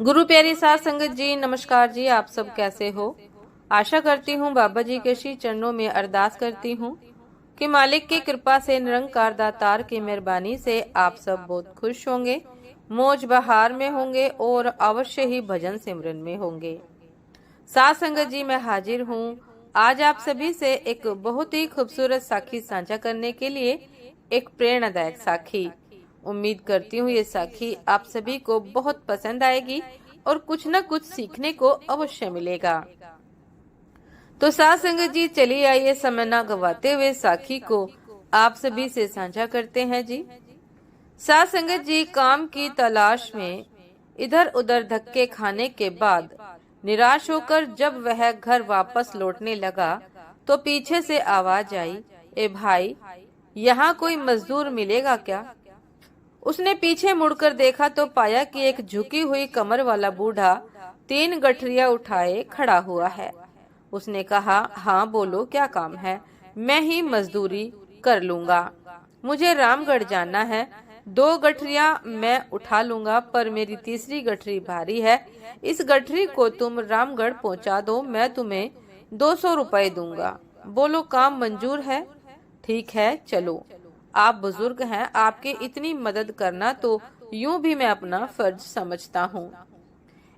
गुरु प्यारी साध संगत जी, नमस्कार जी। आप सब कैसे हो? आशा करती हूँ बाबा जी के श्री चरणों में अरदास करती हूँ कि मालिक की कृपा से, निरंकार दातार की मेहरबानी से आप सब बहुत खुश होंगे, मौज बहार में होंगे और अवश्य ही भजन सिमरन में होंगे। साध संगत जी, मैं हाजिर हूँ आज आप सभी से एक बहुत ही खूबसूरत साखी साझा करने के लिए, एक प्रेरणादायक साखी। उम्मीद करती हूँ ये साखी आप सभी को बहुत पसंद आएगी और कुछ न कुछ सीखने को अवश्य मिलेगा। तो साध संगत जी, चलिए आइए समय न गवाते हुए साखी को आप सभी से साझा करते हैं जी। साध संगत जी, काम की तलाश में इधर उधर धक्के खाने के बाद निराश होकर जब वह घर वापस लौटने लगा तो पीछे से आवाज आई, ए भाई, यहाँ कोई मजदूर मिलेगा क्या? उसने पीछे मुड़कर देखा तो पाया कि एक झुकी हुई कमर वाला बूढ़ा 3 गठरियां उठाए खड़ा हुआ है। उसने कहा, हाँ बोलो, क्या काम है? मैं ही मजदूरी कर लूंगा। मुझे रामगढ़ जाना है। 2 गठरियां मैं उठा लूंगा, पर मेरी तीसरी गठरी भारी है। इस गठरी को तुम रामगढ़ पहुंचा दो, मैं तुम्हें 200 रुपए दूंगा। बोलो, काम मंजूर है? ठीक है, चलो। आप बुजुर्ग हैं, आपकी इतनी मदद करना तो यूं भी मैं अपना फर्ज समझता हूँ।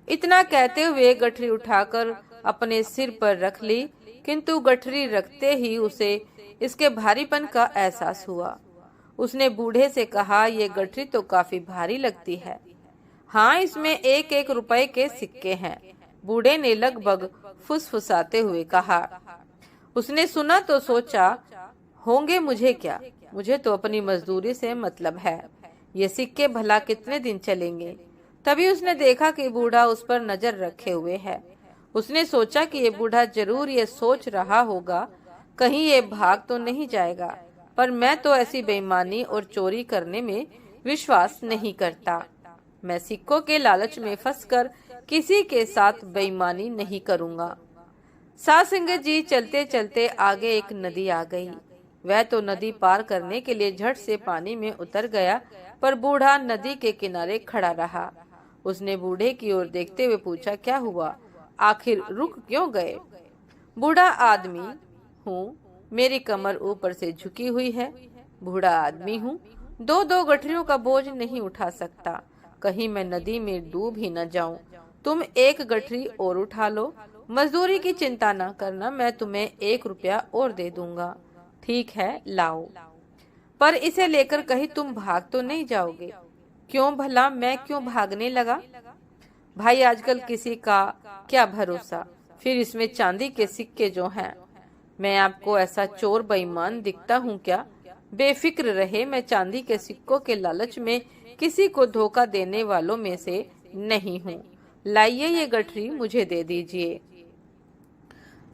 इतना कहते हुए गठरी उठाकर अपने सिर पर रख ली, किंतु गठरी रखते ही उसे इसके भारीपन का एहसास हुआ। उसने बूढ़े से कहा, ये गठरी तो काफी भारी लगती है। हाँ, इसमें 1-1 रुपए के सिक्के हैं, बूढ़े ने लगभग फुसफुसाते हुए कहा। उसने सुना तो सोचा, होंगे मुझे क्या, मुझे तो अपनी मजदूरी से मतलब है। ये सिक्के भला कितने दिन चलेंगे? तभी उसने देखा कि बूढ़ा उस पर नजर रखे हुए है। उसने सोचा कि ये बूढ़ा जरूर ये सोच रहा होगा, कहीं ये भाग तो नहीं जाएगा। पर मैं तो ऐसी बेईमानी और चोरी करने में विश्वास नहीं करता। मैं सिक्कों के लालच में फंसकर किसी के साथ बेईमानी नहीं करूँगा। साध संगत जी, चलते चलते आगे एक नदी आ गई। वह तो नदी पार करने के लिए झट से पानी में उतर गया, पर बूढ़ा नदी के किनारे खड़ा रहा। उसने बूढ़े की ओर देखते हुए पूछा, क्या हुआ? आखिर रुक क्यों गए? बूढ़ा आदमी हूँ, मेरी कमर ऊपर से झुकी हुई है। बूढ़ा आदमी हूँ, 2-2 गठरियों का बोझ नहीं उठा सकता, कहीं मैं नदी में डूब ही न जाऊं। तुम 1 गठरी और उठा लो, मजदूरी की चिंता न करना, मैं तुम्हें 1 रुपया और दे दूंगा। ठीक है, लाओ। पर इसे लेकर कहीं तुम भाग तो नहीं जाओगे? क्यों भला, मैं क्यों भागने लगा? भाई, आजकल किसी का क्या भरोसा, फिर इसमें चांदी के सिक्के जो हैं। मैं आपको ऐसा चोर बेईमान दिखता हूँ क्या? बेफिक्र रहे, मैं चांदी के सिक्कों के लालच में किसी को धोखा देने वालों में से नहीं हूँ। लाइए ये गठरी मुझे दे दीजिए।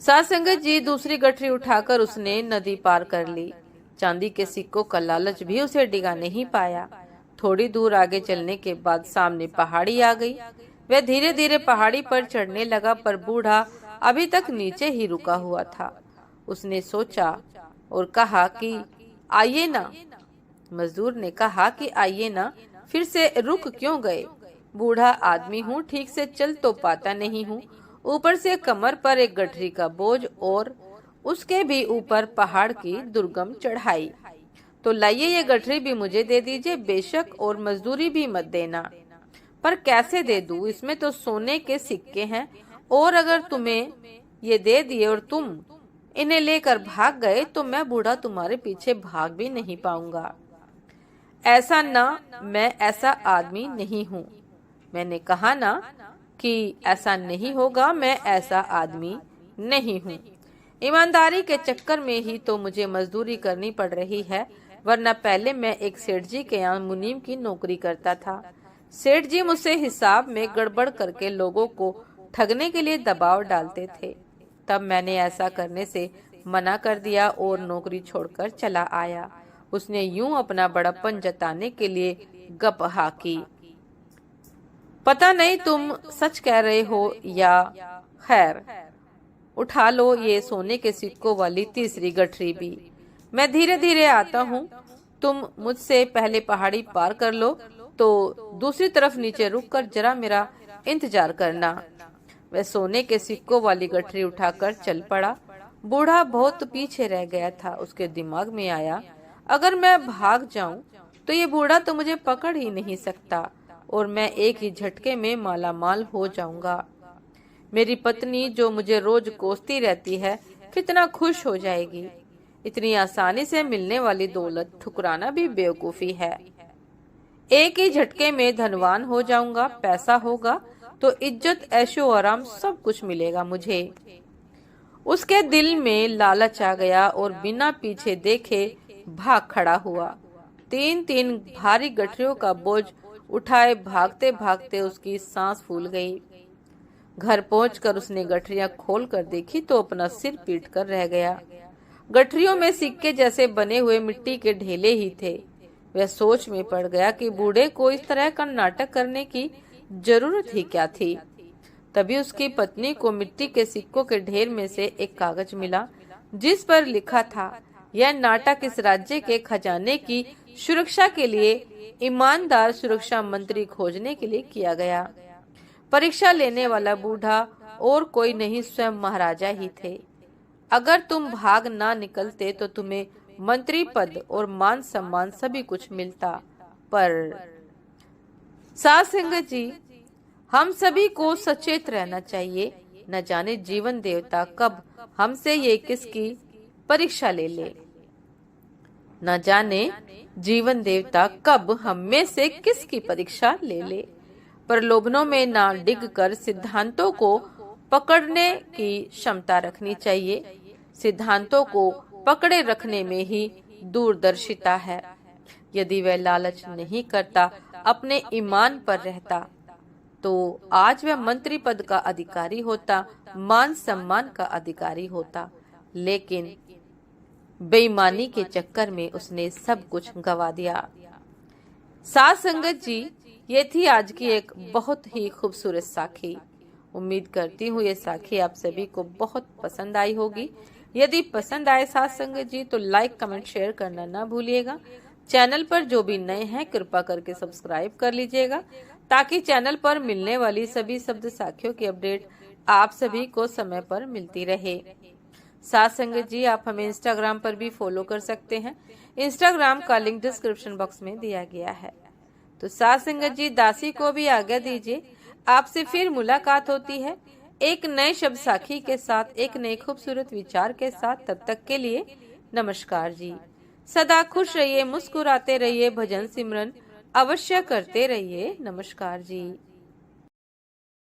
साध संगत जी, दूसरी गठरी उठाकर उसने नदी पार कर ली। चांदी के सिक्कों का लालच भी उसे डिगा नहीं पाया। थोड़ी दूर आगे चलने के बाद सामने पहाड़ी आ गई। वह धीरे धीरे पहाड़ी पर चढ़ने लगा, पर बूढ़ा अभी तक नीचे ही रुका हुआ था। उसने सोचा और कहा कि आइए ना। मजदूर ने कहा कि आइए ना, फिर से रुक क्यों गए? बूढ़ा आदमी हूँ, ठीक से चल तो पाता नहीं हूँ, ऊपर से कमर पर एक गठरी का बोझ और उसके भी ऊपर पहाड़ की दुर्गम चढ़ाई। तो लाइए ये गठरी भी मुझे दे दीजिए, बेशक, और मजदूरी भी मत देना। पर कैसे दे दूं? इसमें तो सोने के सिक्के हैं, और अगर तुम्हें ये दे दिए और तुम इन्हें लेकर भाग गए तो मैं बूढ़ा तुम्हारे पीछे भाग भी नहीं पाऊंगा। ऐसा ना, मैं ऐसा आदमी नहीं हूँ। मैंने कहा ना कि ऐसा नहीं होगा, मैं ऐसा आदमी नहीं हूँ। ईमानदारी के चक्कर में ही तो मुझे मजदूरी करनी पड़ रही है, वरना पहले मैं एक सेठ जी के यहाँ मुनीम की नौकरी करता था। सेठ जी मुझसे हिसाब में गड़बड़ करके लोगों को ठगने के लिए दबाव डालते थे। तब मैंने ऐसा करने से मना कर दिया और नौकरी छोड़कर चला आया। उसने यूं अपना बड़प्पन जताने के लिए गप हाकी। पता नहीं तुम सच कह रहे हो या खैर, उठा लो ये सोने के सिक्कों वाली तीसरी गठरी भी। मैं धीरे धीरे आता हूँ, तुम मुझसे पहले पहाड़ी पार कर लो तो दूसरी तरफ नीचे रुककर जरा मेरा इंतजार करना। वह सोने के सिक्कों वाली गठरी उठाकर चल पड़ा। बूढ़ा बहुत पीछे रह गया था। उसके दिमाग में आया, अगर मैं भाग जाऊं तो ये बूढ़ा तो मुझे पकड़ ही नहीं सकता और मैं एक ही झटके में मालामाल हो जाऊंगा। मेरी पत्नी जो मुझे रोज कोसती रहती है कितना खुश हो जाएगी। इतनी आसानी से मिलने वाली दौलत ठुकराना भी बेवकूफी है। एक ही झटके में धनवान हो जाऊंगा। पैसा होगा तो इज्जत, ऐशो आराम सब कुछ मिलेगा मुझे। उसके दिल में लालच आ गया और बिना पीछे देखे भाग खड़ा हुआ। 3-3 भारी गठरियों का बोझ उठाए भागते भागते उसकी सांस फूल गई। घर पहुंचकर उसने गठरियां खोल कर देखी तो अपना सिर पीट कर रह गया। गठरियों में सिक्के जैसे बने हुए मिट्टी के ढेले ही थे। वह सोच में पड़ गया कि बूढ़े को इस तरह का नाटक करने की जरूरत ही क्या थी। तभी उसकी पत्नी को मिट्टी के सिक्कों के ढेर में से एक कागज मिला जिस पर लिखा था, यह नाटक इस राज्य के खजाने की सुरक्षा के लिए ईमानदार सुरक्षा मंत्री खोजने के लिए किया गया। परीक्षा लेने वाला बूढ़ा और कोई नहीं, स्वयं महाराजा ही थे। अगर तुम भाग ना निकलते तो तुम्हें मंत्री पद और मान सम्मान सभी कुछ मिलता। पर साध संगत जी, हम सभी को सचेत रहना चाहिए। न जाने जीवन देवता कब हमसे ये किसकी परीक्षा ले ले। न जाने जीवन देवता कब हम में से किसकी परीक्षा ले ले। प्रलोभनों में ना डिग कर सिद्धांतों को पकड़ने की क्षमता रखनी चाहिए। सिद्धांतों को पकड़े रखने में ही दूरदर्शिता है। यदि वह लालच नहीं करता, अपने ईमान पर रहता, तो आज वह मंत्री पद का अधिकारी होता, मान सम्मान का अधिकारी होता। लेकिन बेईमानी के चक्कर में उसने सब कुछ गंवा दिया। साध संगत जी, ये थी आज की एक बहुत ही खूबसूरत साखी। उम्मीद करती हूँ ये साखी आप सभी को बहुत पसंद आई होगी। यदि पसंद आए साध संगत जी तो लाइक, कमेंट, शेयर करना ना भूलिएगा। चैनल पर जो भी नए हैं कृपा करके सब्सक्राइब कर लीजिएगा ताकि चैनल पर मिलने वाली सभी शब्द साखियों की अपडेट आप सभी को समय पर मिलती रहे। साध संगत जी, आप हमें इंस्टाग्राम पर भी फॉलो कर सकते हैं। इंस्टाग्राम का लिंक डिस्क्रिप्शन बॉक्स में दिया गया है। तो साध संगत जी, दासी को भी आज्ञा दीजिए। आपसे फिर मुलाकात होती है एक नए शब्द साखी के साथ, एक नए खूबसूरत विचार के साथ। तब तक के लिए नमस्कार जी। सदा खुश रहिए, मुस्कुराते रहिए, भजन सिमरन अवश्य करते रहिए। नमस्कार जी।